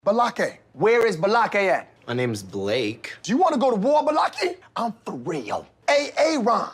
Balake. Where is Balake at? My name's Blake. Do you want to go to war, Balake? I'm for real. Ron.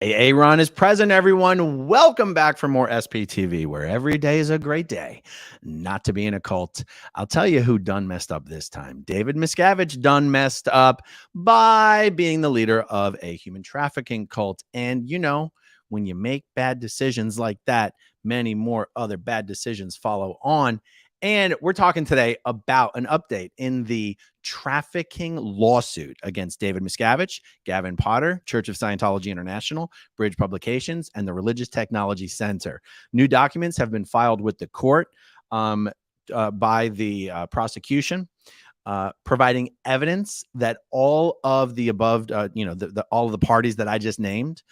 Ron is present, everyone. Welcome back for more SPTV, where every day is a great day not to be in a cult. I'll tell you who done messed up this time. David Miscavige done messed up by being the leader of a human trafficking cult. And, you know, when you make bad decisions like that, many more other bad decisions follow on. And we're talking today about an update in the trafficking lawsuit against David Miscavige, Gavin Potter, Church of Scientology International, Bridge Publications, and the Religious Technology Center. New documents have been filed with the court by the prosecution, providing evidence that all of the above, all of the parties that I just named,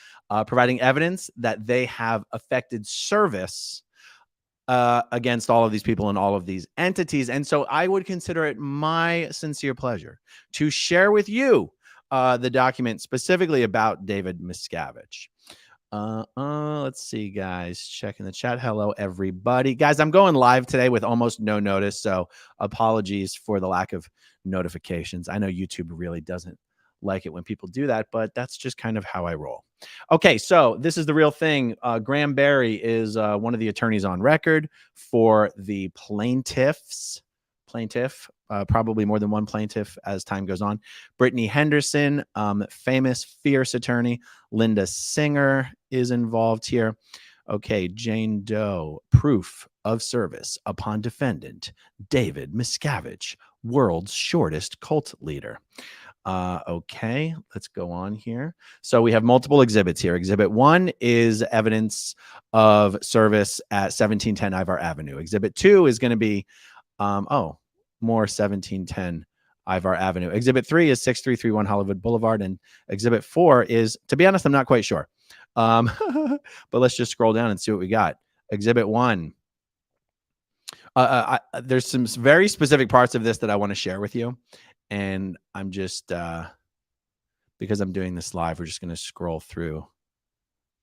providing evidence that they have affected service against all of these people and all of these entities. And so I would consider it my sincere pleasure to share with you the document specifically about David Miscavige. Let's see, guys. Checking the chat. Hello, everybody. Guys, I'm going live today with almost no notice, so apologies for the lack of notifications. I know YouTube really doesn't like it when people do that, but that's just kind of how I roll. Okay, so this is the real thing. Graham Barry is one of the attorneys on record for the plaintiff, probably more than one plaintiff as time goes on. Brittany Henderson, famous, fierce attorney. Linda Singer is involved here. Okay, Jane Doe, proof of service upon defendant. David Miscavige, world's shortest cult leader. Okay, let's go on here. So we have multiple exhibits here. Exhibit 1 is evidence of service at 1710 Ivar Avenue. Exhibit 2 is going to be, more 1710 Ivar Avenue. Exhibit 3 is 6331 Hollywood Boulevard. And exhibit 4 is, to be honest, I'm not quite sure. But let's just scroll down and see what we got. Exhibit 1. There's some very specific parts of this that I want to share with you. And I'm just, because I'm doing this live, we're just going to scroll through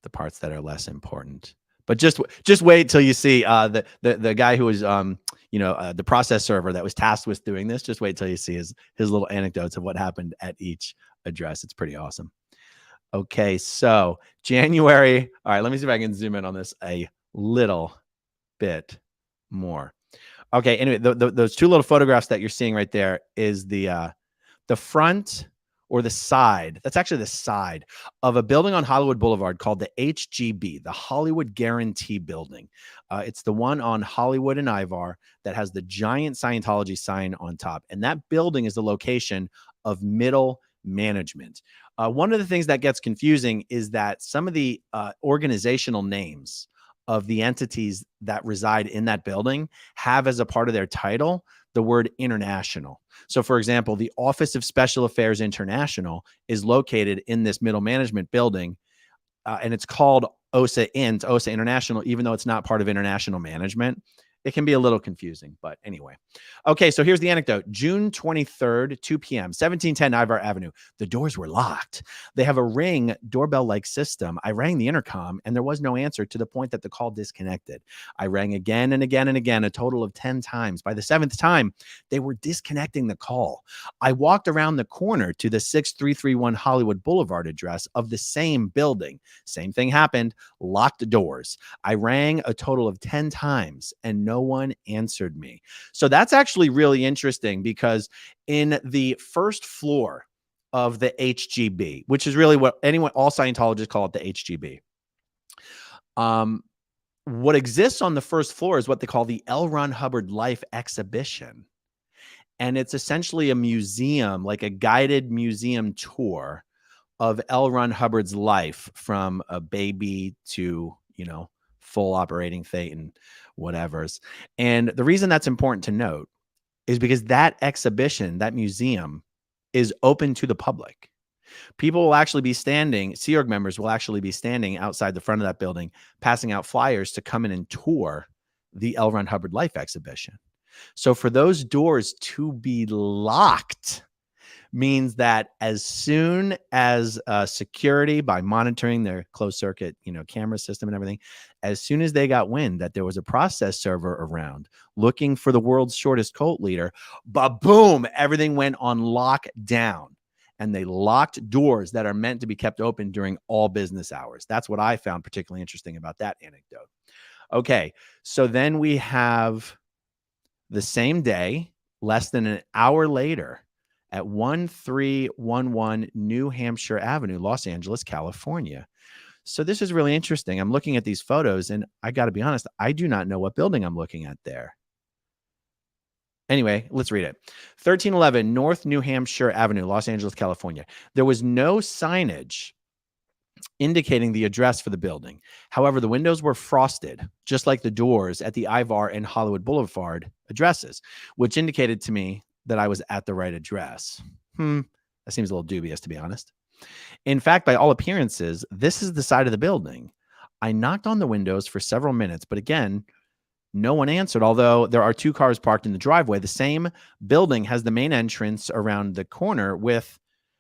the parts that are less important. But just wait till you see the guy who was, the process server that was tasked with doing this. Just wait till you see his little anecdotes of what happened at each address. It's pretty awesome. Okay, so January. All right, let me see if I can zoom in on this a little bit more. Okay, anyway, those two little photographs that you're seeing right there is the front or the side. That's actually the side of a building on Hollywood Boulevard called the HGB, the Hollywood Guarantee Building. It's the one on Hollywood and Ivar that has the giant Scientology sign on top. And that building is the location of middle management. One of the things that gets confusing is that some of the organizational names of the entities that reside in that building have as a part of their title the word international. So, for example, the Office of Special Affairs International is located in this middle management building, and it's called OSA International, even though it's not part of international management. It can be a little confusing, but anyway. Okay, so here's the anecdote. June 23rd, 2 p.m., 1710 Ivar Avenue. The doors were locked. They have a Ring doorbell-like system. I rang the intercom, and there was no answer to the point that the call disconnected. I rang again and again and again, a total of 10 times. By the 7th time, they were disconnecting the call. I walked around the corner to the 6331 Hollywood Boulevard address of the same building. Same thing happened. Locked doors. I rang a total of 10 times, and no one answered me. So that's actually really interesting because in the first floor of the HGB, which is really what all Scientologists call it, the HGB. What exists on the first floor is what they call the L. Ron Hubbard Life Exhibition. And it's essentially a museum, like a guided museum tour of L. Ron Hubbard's life from a baby to, full operating Thetan, whatever's. And the reason that's important to note is because that exhibition, that museum, is open to the public. People will actually be standing, Sea Org members will actually be standing outside the front of that building, passing out flyers to come in and tour the L. Ron Hubbard Life Exhibition. So for those doors to be locked means that as soon as security, by monitoring their closed circuit, camera system and everything, as soon as they got wind that there was a process server around looking for the world's shortest cult leader, boom, everything went on lockdown. And they locked doors that are meant to be kept open during all business hours. That's what I found particularly interesting about that anecdote. Okay, so then we have the same day, less than an hour later, at 1311 New Hampshire Avenue, Los Angeles, California. So this is really interesting. I'm looking at these photos, and I got to be honest, I do not know what building I'm looking at there. Anyway, let's read it. 1311 North New Hampshire Avenue, Los Angeles, California. There was no signage indicating the address for the building. However, the windows were frosted, just like the doors at the Ivar and Hollywood Boulevard addresses, which indicated to me that I was at the right address. That seems a little dubious, to be honest. In fact, by all appearances, this is the side of the building. I knocked on the windows for several minutes, but again, no one answered, although there are 2 cars parked in the driveway. The same building has the main entrance around the corner with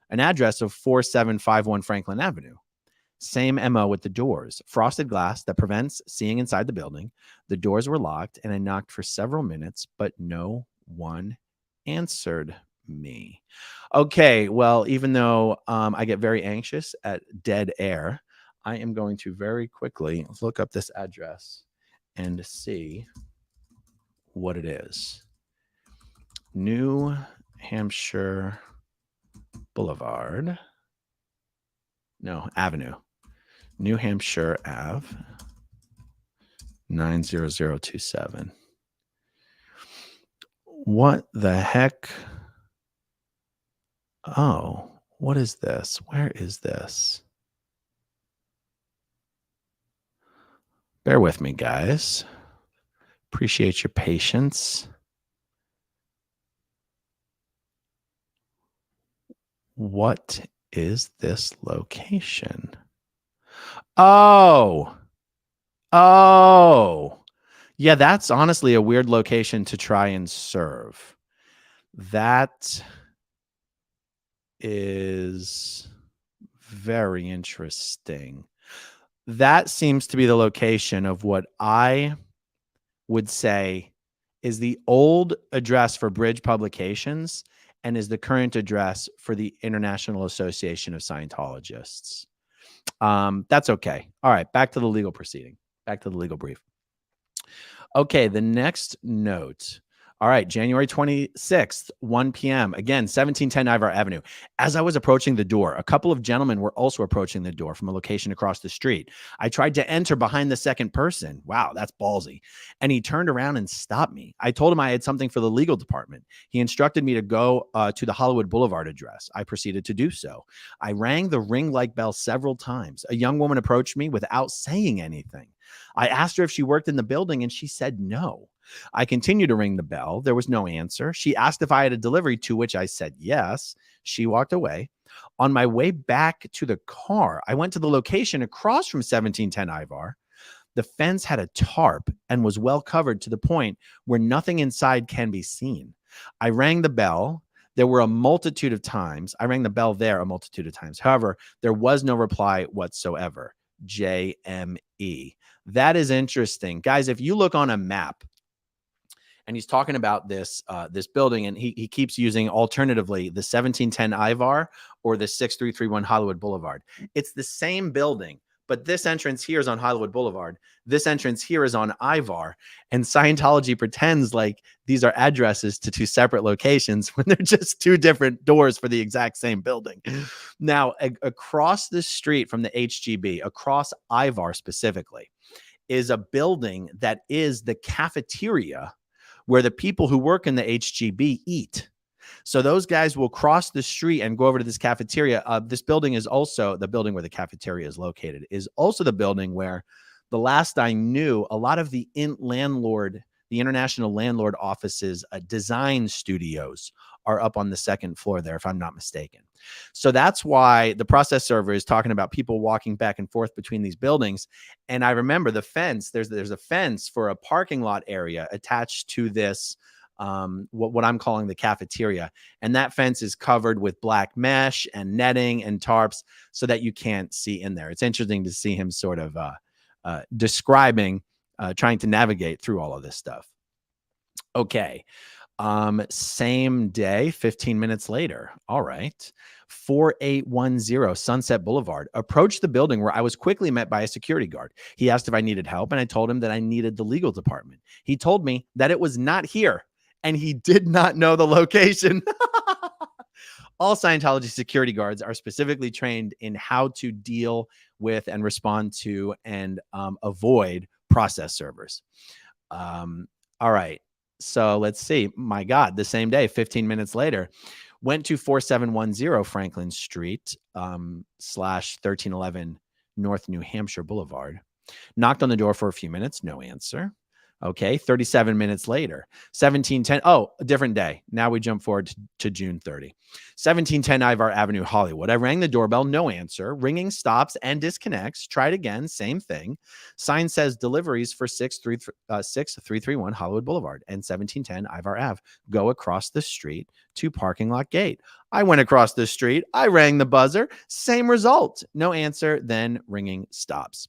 an address of 4751 Franklin Avenue. Same MO with the doors. Frosted glass that prevents seeing inside the building. The doors were locked, and I knocked for several minutes, but no one answered me. Okay, well, even though I get very anxious at dead air, I am going to very quickly look up this address and see what it is. New Hampshire Boulevard. No, Avenue. New Hampshire Ave, 90027. What the heck? Oh, what is this? Where is this? Bear with me, guys. Appreciate your patience. What is this location? Oh, yeah, that's honestly a weird location to try and serve. That is very interesting. That seems to be the location of what I would say is the old address for Bridge Publications and is the current address for the International Association of Scientologists. That's okay. All right, back to the legal proceeding. Back to the legal brief. Okay, the next note. All right, January 26th, 1 p.m. Again, 1710 Ivar Avenue. As I was approaching the door, a couple of gentlemen were also approaching the door from a location across the street. I tried to enter behind the second person. Wow, that's ballsy. And he turned around and stopped me. I told him I had something for the legal department. He instructed me to go to the Hollywood Boulevard address. I proceeded to do so. I rang the ring-like bell several times. A young woman approached me without saying anything. I asked her if she worked in the building, and she said no. I continued to ring the bell. There was no answer. She asked if I had a delivery, to which I said yes. She walked away. On my way back to the car, I went to the location across from 1710 Ivar. The fence had a tarp and was well covered to the point where nothing inside can be seen. I rang the bell. There were a multitude of times. I rang the bell there a multitude of times. However, there was no reply whatsoever. JME. That is interesting. Guys, if you look on a map, and he's talking about this this building, and he keeps using alternatively the 1710 Ivar or the 6331 Hollywood Boulevard. It's the same building, but this entrance here is on Hollywood Boulevard. This entrance here is on Ivar, and Scientology pretends like these are addresses to 2 separate locations when they're just 2 different doors for the exact same building. Now, across the street from the HGB, across Ivar specifically, is a building that is the cafeteria where the people who work in the HGB eat. So those guys will cross the street and go over to this cafeteria. This building is also the building where the cafeteria is located, is also the building where, the last I knew, a lot of the international landlord offices, design studios are up on the 2nd floor there, if I'm not mistaken. So that's why the process server is talking about people walking back and forth between these buildings. And I remember the fence, there's a fence for a parking lot area attached to this what I'm calling the cafeteria. And that fence is covered with black mesh and netting and tarps so that you can't see in there. It's interesting to see him sort of describing, trying to navigate through all of this stuff. Okay. Same day, 15 minutes later. All right. 4810 Sunset Boulevard. Approached the building where I was quickly met by a security guard. He asked if I needed help, and I told him that I needed the legal department. He told me that it was not here, and he did not know the location. All Scientology security guards are specifically trained in how to deal with and respond to and avoid process servers. All right. So let's see. My God, the same day, 15 minutes later, went to 4710 Franklin Street /1311 North New Hampshire Boulevard. Knocked on the door for a few minutes. No answer. Okay. 37 minutes later, 1710. Oh, a different day. Now we jump forward to June 30. 1710 Ivar Avenue, Hollywood. I rang the doorbell. No answer. Ringing stops and disconnects. Tried again. Same thing. Sign says deliveries for 6331 Hollywood Boulevard and 1710 Ivar Ave. Go across the street to parking lot gate. I went across the street. I rang the buzzer. Same result. No answer. Then ringing stops.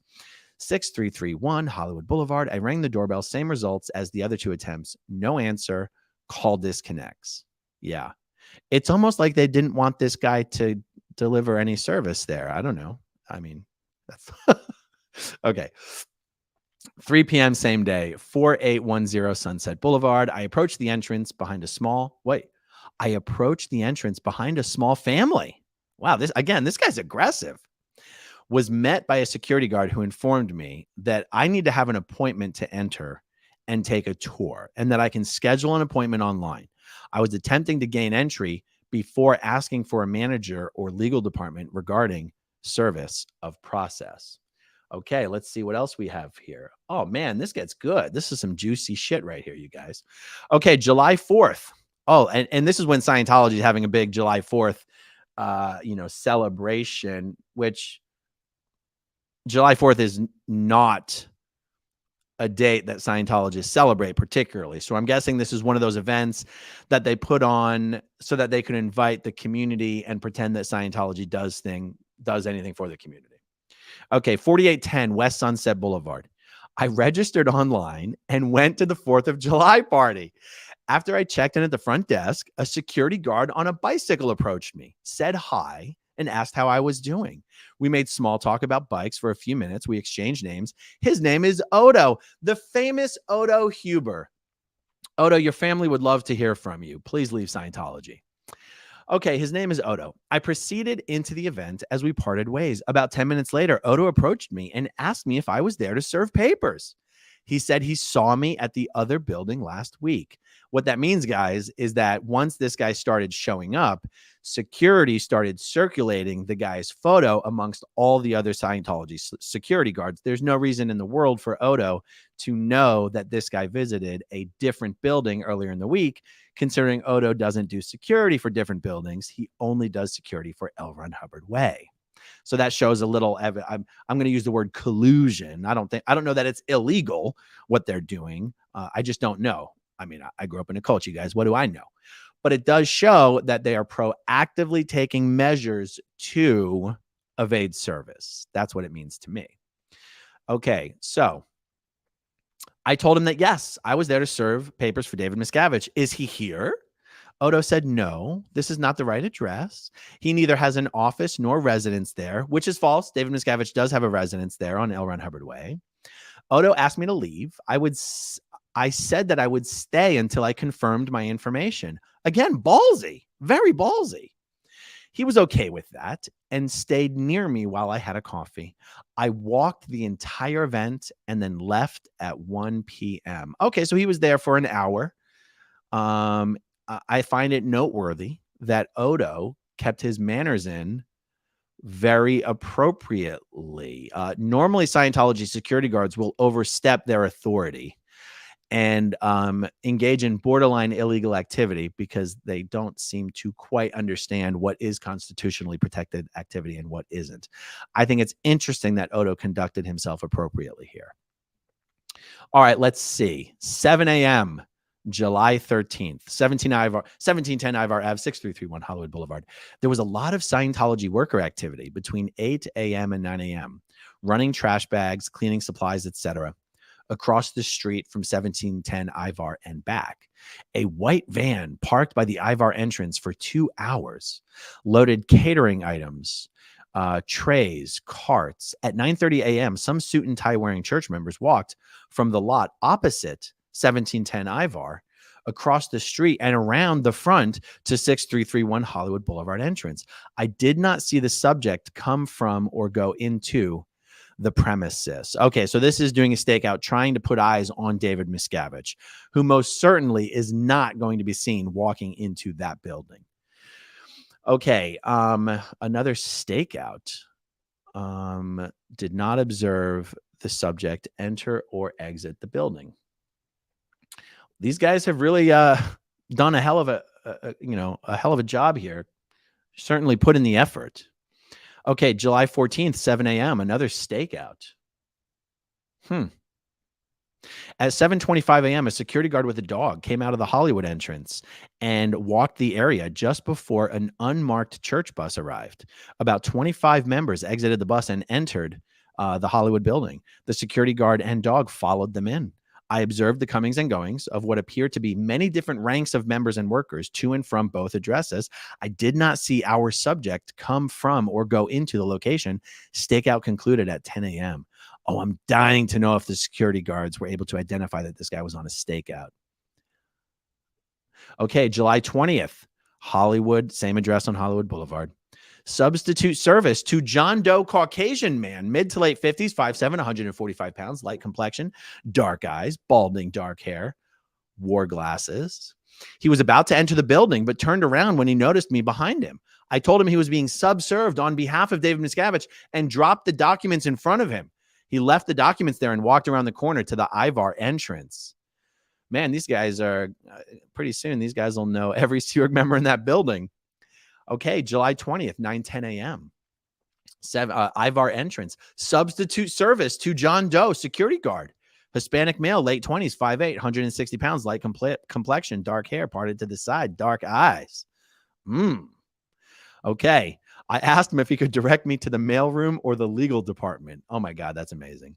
6331 Hollywood Boulevard. I rang the doorbell. Same results as the other two attempts. No answer. Call disconnects. Yeah. It's almost like they didn't want this guy to deliver any service there. I don't know. I mean, that's okay. 3 p.m. same day, 4810 Sunset Boulevard. I approached the entrance behind a small family. Wow. This guy's aggressive. Was met by a security guard who informed me that I need to have an appointment to enter and take a tour, and that I can schedule an appointment online. I was attempting to gain entry before asking for a manager or legal department regarding service of process. Okay, let's see what else we have here. Oh man, this gets good. This is some juicy shit right here, you guys. Okay, July 4th. Oh, and this is when Scientology is having a big July 4th celebration, which July 4th is not a date that Scientologists celebrate particularly. So I'm guessing this is one of those events that they put on so that they can invite the community and pretend that Scientology does anything for the community. Okay, 4810 West Sunset Boulevard. I registered online and went to the 4th of July party. After I checked in at the front desk, a security guard on a bicycle approached me, said hi, and asked how I was doing. We made small talk about bikes for a few minutes. We exchanged names. His name is Odo, the famous Odo Huber. Odo, your family would love to hear from you. Please leave Scientology. Okay, his name is Odo. I proceeded into the event as we parted ways. About 10 minutes later, Odo approached me and asked me if I was there to serve papers. He said he saw me at the other building last week. What that means, guys, is that once this guy started showing up, security started circulating the guy's photo amongst all the other Scientology security guards. There's no reason in the world for Odo to know that this guy visited a different building earlier in the week, considering Odo doesn't do security for different buildings. He only does security for L. Ron Hubbard Way. So that shows a little, I'm going to use the word collusion. I don't know that it's illegal what they're doing. I just don't know. I mean, I grew up in a cult, you guys. What do I know? But it does show that they are proactively taking measures to evade service. That's what it means to me. Okay, so I told him that, yes, I was there to serve papers for David Miscavige. Is he here? Odo said, no, this is not the right address. He neither has an office nor residence there, which is false. David Miscavige does have a residence there on L. Ron Hubbard Way. Odo asked me to leave. I said that I would stay until I confirmed my information. Again, ballsy, very ballsy. He was okay with that and stayed near me while I had a coffee. I walked the entire event and then left at 1 p.m. Okay, so he was there for an hour. I find it noteworthy that Odo kept his manners in very appropriately. Normally, Scientology security guards will overstep their authority and engage in borderline illegal activity because they don't seem to quite understand what is constitutionally protected activity and what isn't. I think it's interesting that Odo conducted himself appropriately here. All right, let's see. 7 a.m., July 13th, 1710 Ivar Ave, 6331 Hollywood Boulevard. There was a lot of Scientology worker activity between 8 a.m. and 9 a.m., running trash bags, cleaning supplies, etc., across the street from 1710 Ivar and back. A white van parked by the Ivar entrance for 2 hours, loaded catering items, trays, carts. At 9:30 a.m., some suit and tie wearing church members walked from the lot opposite 1710 Ivar across the street and around the front to 6331 Hollywood Boulevard entrance. I did not see the subject come from or go into the premises. Okay, so this is doing a stakeout, trying to put eyes on David Miscavige, who most certainly is not going to be seen walking into that building. Okay, another stakeout. Did not observe the subject enter or exit the building. These guys have really done a hell of a job here. Certainly put in the effort. Okay, July 14th, 7 a.m., another stakeout. At 7:25 a.m., a security guard with a dog came out of the Hollywood entrance and walked the area just before an unmarked church bus arrived. About 25 members exited the bus and entered the Hollywood building. The security guard and dog followed them in. I observed the comings and goings of what appeared to be many different ranks of members and workers to and from both addresses. I did not see our subject come from or go into the location. Stakeout concluded at 10 a.m. Oh, I'm dying to know if the security guards were able to identify that this guy was on a stakeout. Okay, July 20th, Hollywood, same address on Hollywood Boulevard. Substitute service to John Doe Caucasian man, mid to late 50s, 5'7", 145 pounds, light complexion, dark eyes, balding dark hair, wore glasses. He was about to enter the building, but turned around when he noticed me behind him. I told him he was being subserved on behalf of David Miscavige and dropped the documents in front of him. He left the documents there and walked around the corner to the Ivar entrance. Man, these guys are pretty soon. These guys will know every Sea Org member in that building. Okay, July 20th, 9:10 a.m. Ivar entrance. Substitute service to John Doe, security guard. Hispanic male, late 20s, 5'8", 160 pounds, light complexion, dark hair, parted to the side, dark eyes. Okay. I asked him if he could direct me to the mailroom or the legal department. Oh my God, that's amazing.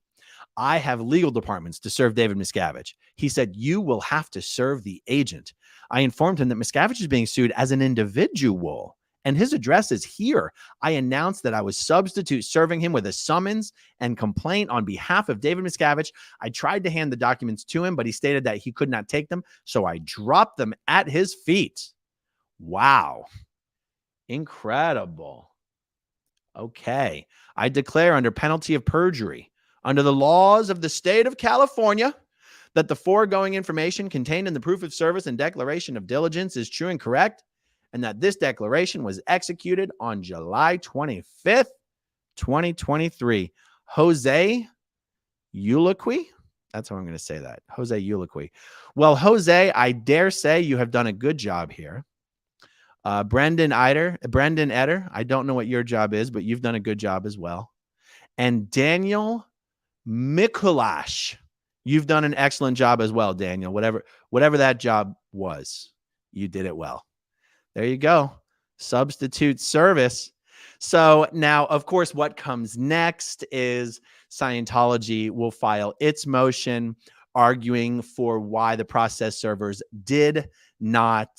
I have legal departments to serve David Miscavige. He said, you will have to serve the agent. I informed him that Miscavige is being sued as an individual and his address is here. I announced that I was substitute serving him with a summons and complaint on behalf of David Miscavige. I tried to hand the documents to him, but he stated that he could not take them, so I dropped them at his feet. Wow. Incredible. Okay. I declare under penalty of perjury, under the laws of the state of California, that the foregoing information contained in the proof of service and declaration of diligence is true and correct, and that this declaration was executed on July 25th, 2023. Jose Uliqui? That's how I'm going to say that. Jose Uliqui. Well, Jose, I dare say you have done a good job here. Brendan Eder, I don't know what your job is, but you've done a good job as well. And Daniel Mikulash, you've done an excellent job as well, Daniel. Whatever that job was, you did it well. There you go. Substitute service. So now, of course, what comes next is Scientology will file its motion arguing for why the process servers did not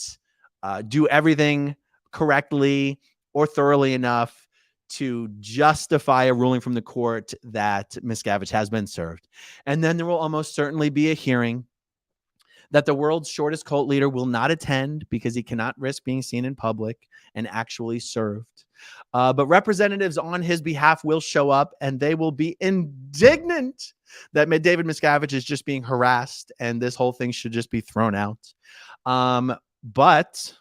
do everything correctly or thoroughly enough to justify a ruling from the court that Miscavige has been served. And then there will almost certainly be a hearing that the world's shortest cult leader will not attend because he cannot risk being seen in public and actually served. But representatives on his behalf will show up and they will be indignant that David Miscavige is just being harassed and this whole thing should just be thrown out. But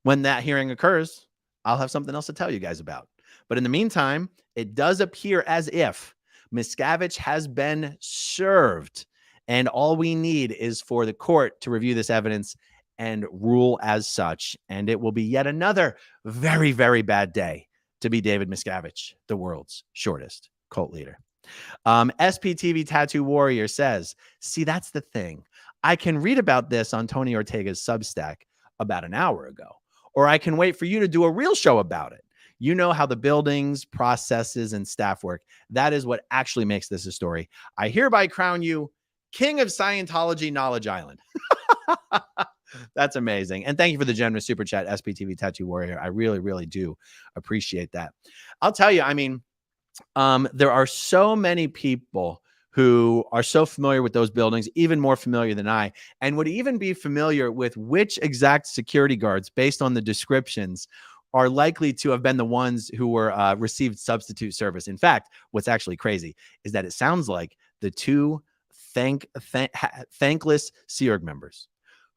when that hearing occurs, I'll have something else to tell you guys about. But in the meantime, it does appear as if Miscavige has been served. And all we need is for the court to review this evidence and rule as such. And it will be yet another very, very bad day to be David Miscavige, the world's shortest cult leader. SPTV Tattoo Warrior says, see, that's the thing. I can read about this on Tony Ortega's Substack about an hour ago, or I can wait for you to do a real show about it. You know how the buildings, processes, and staff work. That is what actually makes this a story. I hereby crown you King of Scientology Knowledge Island. That's amazing. And thank you for the generous super chat, SPTV Tattoo Warrior. I really, really do appreciate that. I'll tell you, I mean, there are so many people who are so familiar with those buildings, even more familiar than I, and would even be familiar with which exact security guards, based on the descriptions, are likely to have been the ones who were received substitute service. In fact, what's actually crazy is that it sounds like the two thankless Sea Org members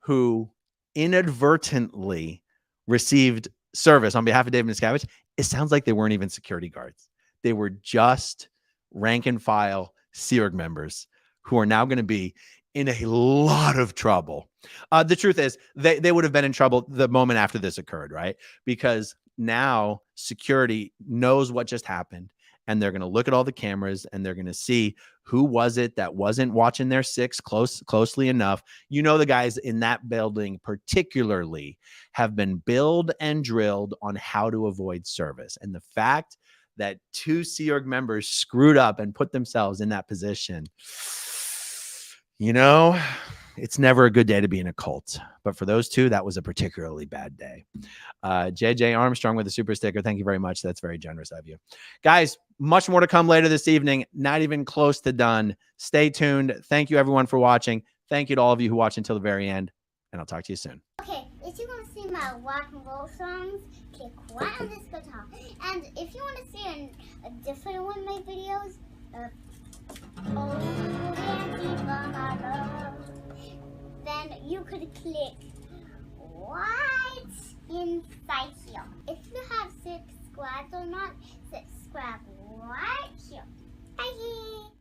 who inadvertently received service on behalf of David Miscavige, it sounds like they weren't even security guards. They were just rank and file Sea Org members who are now going to be in a lot of trouble. The truth is they would have been in trouble the moment after this occurred, right? Because now security knows what just happened, and they're going to look at all the cameras and they're going to see who was it that wasn't watching their six closely enough. You know, the guys in that building particularly have been billed and drilled on how to avoid service. And the fact that two Sea Org members screwed up and put themselves in that position, you know, it's never a good day to be in a cult. But for those two, that was a particularly bad day. JJ Armstrong with a super sticker. Thank you very much. That's very generous of you. Guys, much more to come later this evening. Not even close to done. Stay tuned. Thank you, everyone, for watching. Thank you to all of you who watched until the very end. And I'll talk to you soon. Okay, if you want to see my rock and roll songs, click right on this guitar. And if you want to see a different one of my videos, then you could click right inside here. If you have subscribed or not, subscribe right here. Bye.